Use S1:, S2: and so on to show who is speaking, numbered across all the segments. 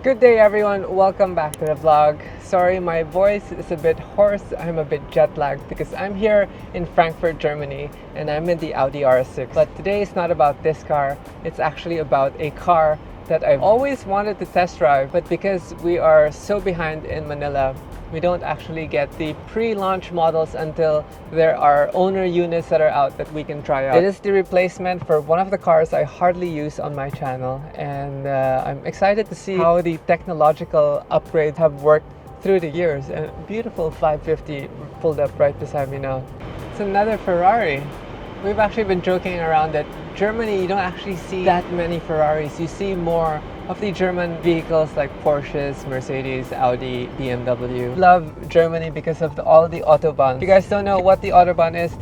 S1: Good day everyone, welcome back to the vlog. Sorry, my voice is a bit hoarse. I'm a bit jet lagged because I'm here in Frankfurt, Germany, and I'm in the Audi RS6. But today is not about this car, it's actually about a car that I've always wanted to test drive, but because we are so behind in Manila, we don't actually get the pre-launch models until there are owner units that are out that we can try out. It is the replacement for one of the cars I hardly use on my channel, and I'm excited to see how the technological upgrades have worked through the years. And a beautiful 550 pulled up right beside me now. It's another Ferrari. We've actually been joking around that Germany, you don't actually see that many Ferraris. You see more of the German vehicles like Porsches, Mercedes, Audi, BMW. Love Germany because of all the autobahn. If you guys don't know what the autobahn is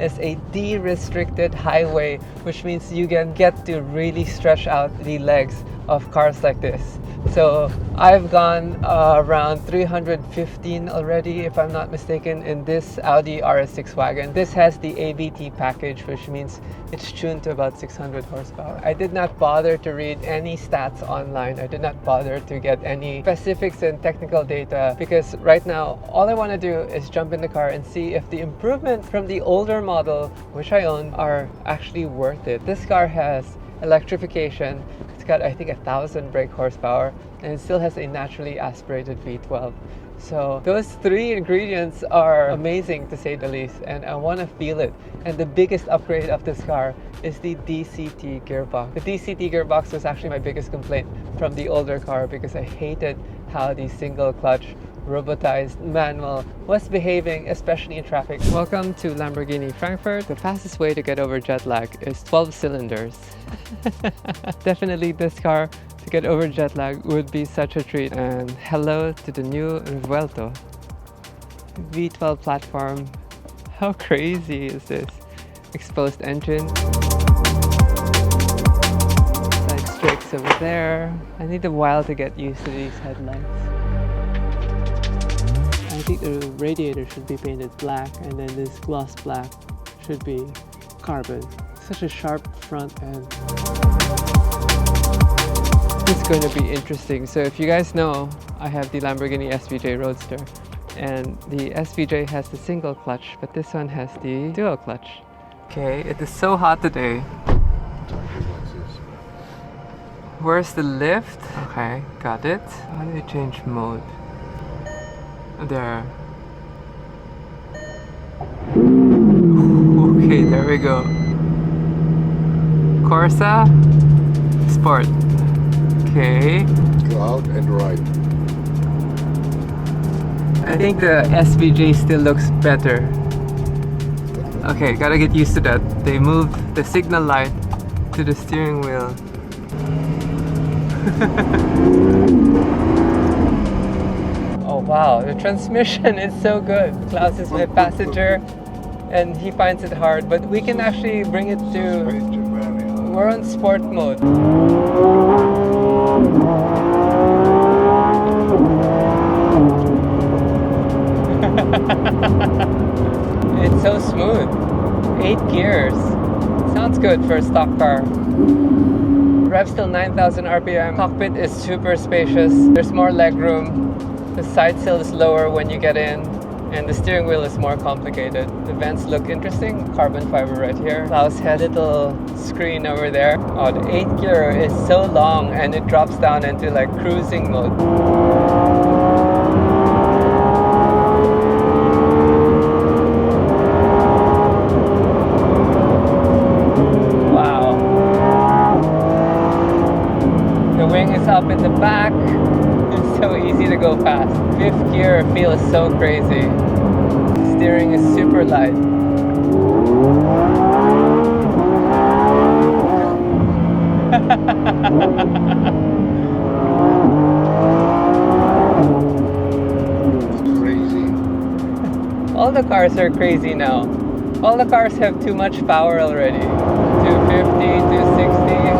S1: is a de-restricted highway, which means you can get to really stretch out the legs of cars like this. So I've gone around 315 already, if I'm not mistaken, in this Audi RS6 wagon. This has the ABT package, which means it's tuned to about 600 horsepower. I did not bother to read any stats online. I did not bother to get any specifics and technical data because right now all I want to do is jump in the car and see if the improvements from the older model, which I own, are actually worth it. This car has electrification. It's got, I think, 1,000 brake horsepower, and it still has a naturally aspirated V12. So those three ingredients are amazing, to say the least, and I want to feel it. And the biggest upgrade of this car is the DCT gearbox. The DCT gearbox was actually my biggest complaint from the older car because I hated how the single clutch robotized manual was behaving, especially in traffic. Welcome to Lamborghini Frankfurt. The fastest way to get over jet lag is 12 cylinders. Definitely this car to get over jet lag would be such a treat. And hello to the new Revuelto V12 platform. How crazy is this? Exposed engine. Side strakes over there. I need a while to get used to these headlights. I think the radiator should be painted black, and then this gloss black should be carbon. Such a sharp front end. It's going to be interesting. So if you guys know, I have the Lamborghini SVJ Roadster, and the SVJ has the single clutch, but this one has the dual clutch. Okay, it is so hot today. Where's the lift? Okay, got it. How do you change mode? There. Okay, there we go. Corsa Sport. Okay.
S2: Go out and right.
S1: I think the SVJ still looks better. Okay, gotta get used to that. They moved the signal light to the steering wheel. Oh wow, the transmission is so good. Klaus is my passenger and he finds it hard, but we can actually bring it to... We're on sport mode. It's so smooth. 8 gears. Sounds good for a stock car. Revs till 9,000 RPM. Cockpit is super spacious. There's more leg room. The side sill is lower when you get in, and the steering wheel is more complicated. The vents look interesting, carbon fiber right here. Klaus has a little screen over there. Oh, the 8th gear is so long and it drops down into like cruising mode. Wow. The wing is up in the back. So easy to go fast. 5th gear feels so crazy. Steering is super light.
S2: Crazy.
S1: All the cars are crazy now. All the cars have too much power already. 250, 260.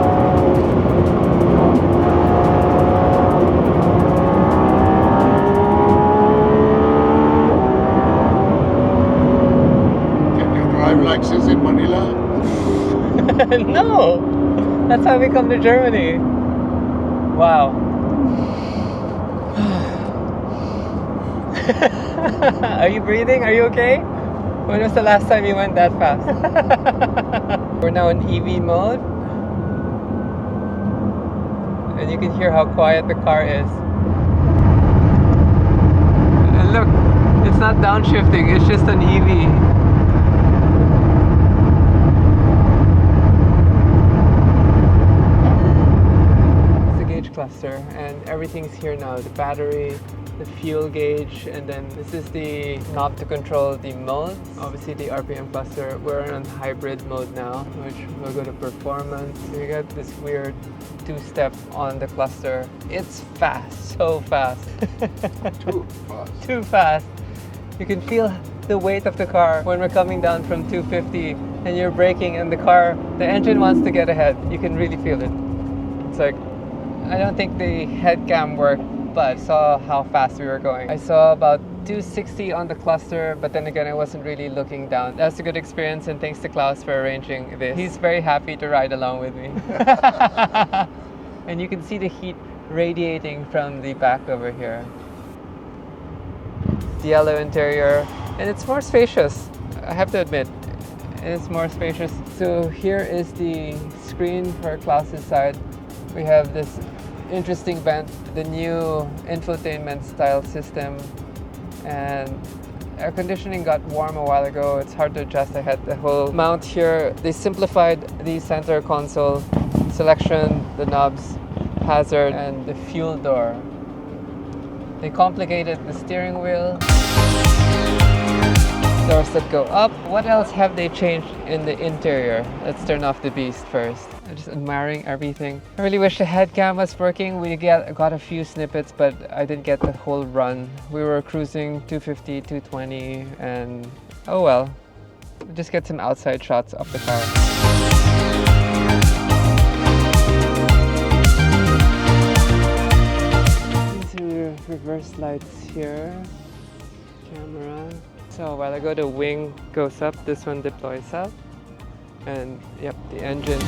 S2: Like this in Manila?
S1: No! That's how we come to Germany. Wow. Are you breathing? Are you okay? When was the last time you went that fast? We're now in EV mode. And you can hear how quiet the car is. And look, it's not downshifting, it's just an EV. Cluster, and everything's here now. The battery, the fuel gauge, and then this is the knob to control the modes. Obviously the RPM cluster. We're in hybrid mode now, which will go to performance. You get this weird two-step on the cluster. It's fast, so fast.
S2: Too fast.
S1: Too fast. You can feel the weight of the car when we're coming down from 250 and you're braking and the engine wants to get ahead. You can really feel it. It's like, I don't think the head cam worked, but I saw how fast we were going. I saw about 260 on the cluster, but then again, I wasn't really looking down. That's a good experience, and thanks to Klaus for arranging this. He's very happy to ride along with me. And you can see the heat radiating from the back over here. The yellow interior, and it's more spacious, I have to admit. It's more spacious. So here is the screen for Klaus's side. We have this interesting vent, the new infotainment style system, and air conditioning got warm a while ago. It's hard to adjust. I had the whole mount here. They simplified the center console selection, the knobs, hazard, and the fuel door. They complicated the steering wheel. Doors that go up. What else have they changed in the interior? Let's turn off the beast first. I'm just admiring everything. I really wish the head cam was working. We got a few snippets, but I didn't get the whole run. We were cruising 250, 220, and oh well. We'll just get some outside shots of the car. These are reverse lights here. Camera. So a while ago the wing goes up, this one deploys up, and yep, the engine.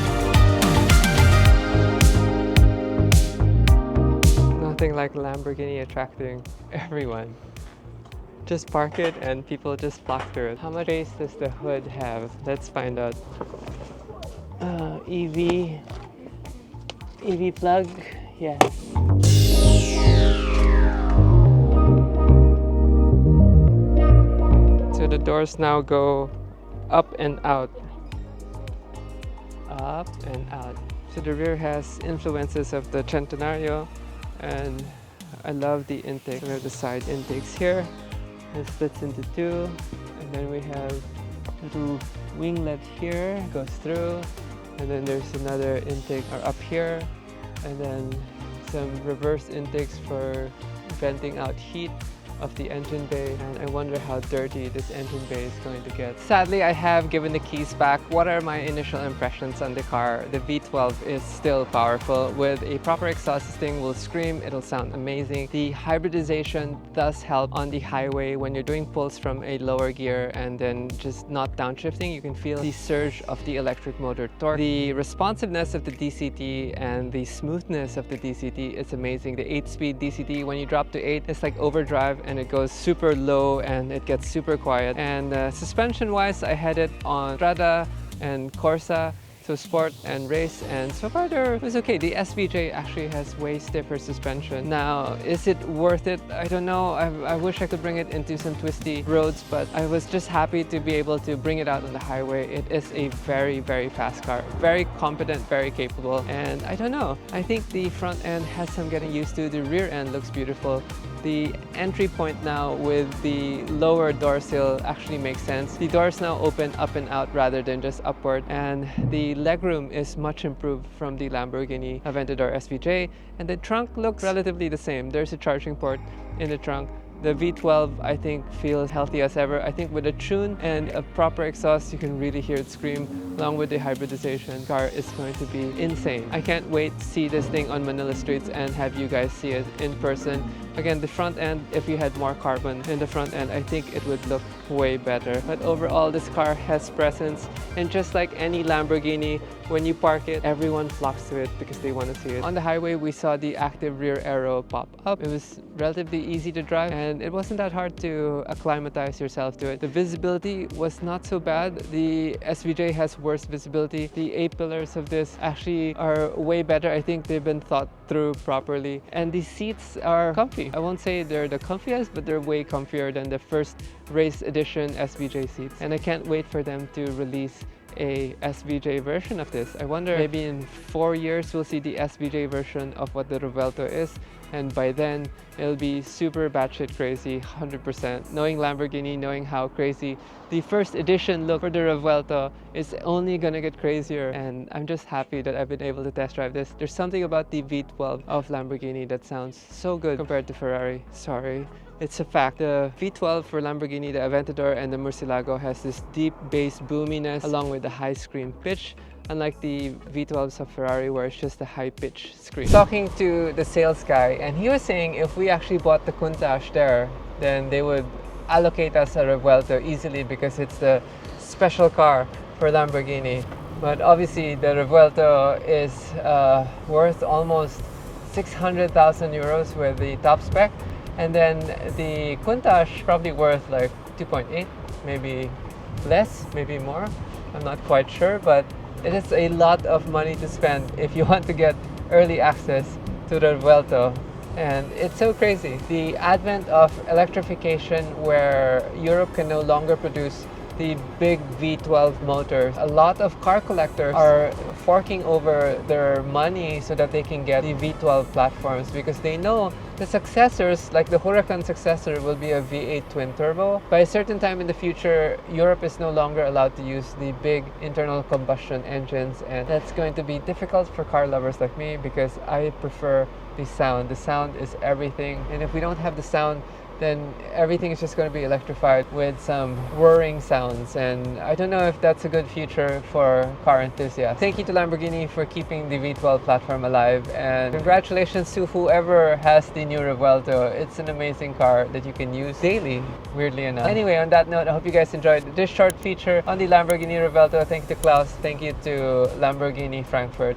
S1: Nothing like Lamborghini attracting everyone. Just park it and people just flock through it. How much space does the hood have? Let's find out. EV plug, yes. So the doors now go up and out. Up and out. So the rear has influences of the Centenario, and I love the intake. So we have the side intakes here. It splits into two, and then we have a little winglet here, goes through, and then there's another intake up here, and then some reverse intakes for venting out heat of the engine bay, and I wonder how dirty this engine bay is going to get. Sadly, I have given the keys back. What are my initial impressions on the car? The V12 is still powerful. With a proper exhaust, this thing will scream, it'll sound amazing. The hybridization does help on the highway when you're doing pulls from a lower gear and then just not downshifting. You can feel the surge of the electric motor torque. The responsiveness of the DCT and the smoothness of the DCT is amazing. The 8-speed DCT, when you drop to 8, it's like overdrive, and it goes super low and it gets super quiet. And suspension wise, I had it on Strada and Corsa, so sport and race, and so far it was okay. The SVJ actually has way stiffer suspension. Now, is it worth it? I don't know. I wish I could bring it into some twisty roads, but I was just happy to be able to bring it out on the highway. It is a very, very fast car. Very competent, very capable, and I don't know. I think the front end has some getting used to. The rear end looks beautiful. The entry point now with the lower door sill actually makes sense. The doors now open up and out rather than just upward, and the legroom is much improved from the Lamborghini Aventador SVJ, and the trunk looks relatively the same. There's a charging port in the trunk, The V12 I think feels healthy as ever. I think with a tune and a proper exhaust you can really hear it scream. Along with the hybridization, car is going to be insane. I can't wait to see this thing on Manila streets and have you guys see it in person. Again, the front end, if you had more carbon in the front end, I think it would look way better. But overall, this car has presence, and just like any Lamborghini, when you park it, everyone flocks to it because they want to see it. On the highway, we saw the active rear aero pop up. It was relatively easy to drive, and it wasn't that hard to acclimatize yourself to it. The visibility was not so bad. The SVJ has worse visibility. The A-pillars of this actually are way better. I think they've been thought through properly. And the seats are comfy. I won't say they're the comfiest, but they're way comfier than the first race edition SVJ seats. And I can't wait for them to release a SVJ version of this. I wonder, maybe in 4 years we'll see the SVJ version of what the Revuelto is, and by then it'll be super batshit crazy, 100%. Knowing Lamborghini, knowing how crazy the first edition look for the Revuelto is only gonna get crazier, and I'm just happy that I've been able to test drive this. There's something about the V12 of Lamborghini that sounds so good compared to Ferrari. Sorry, it's a fact. The V12 for Lamborghini, the Aventador and the Murcielago, has this deep bass boominess along with the high scream pitch, unlike the V12s of Ferrari where it's just a high pitch scream. Talking to the sales guy, and he was saying if we actually bought the Countach there, then they would allocate us a Revuelto easily because it's the special car for Lamborghini. But obviously the Revuelto is worth almost 600,000 euros with the top spec. And then the Countach probably worth like 2.8, maybe less, maybe more. I'm not quite sure, but it is a lot of money to spend if you want to get early access to the Revuelto. And it's so crazy. The advent of electrification where Europe can no longer produce the big V12 motors. A lot of car collectors are forking over their money so that they can get the V12 platforms because they know the successors, like the Huracan successor, will be a V8 twin turbo. By a certain time in the future, Europe is no longer allowed to use the big internal combustion engines, and that's going to be difficult for car lovers like me because I prefer the sound. The sound is everything, and if we don't have the sound, then everything is just going to be electrified with some whirring sounds, and I don't know if that's a good future for car enthusiasts. Thank you to Lamborghini for keeping the V12 platform alive, and congratulations to whoever has the new Revuelto. It's an amazing car that you can use daily, weirdly enough. Anyway, on that note, I hope you guys enjoyed this short feature on the Lamborghini Revuelto. Thank you to Klaus, thank you to Lamborghini Frankfurt,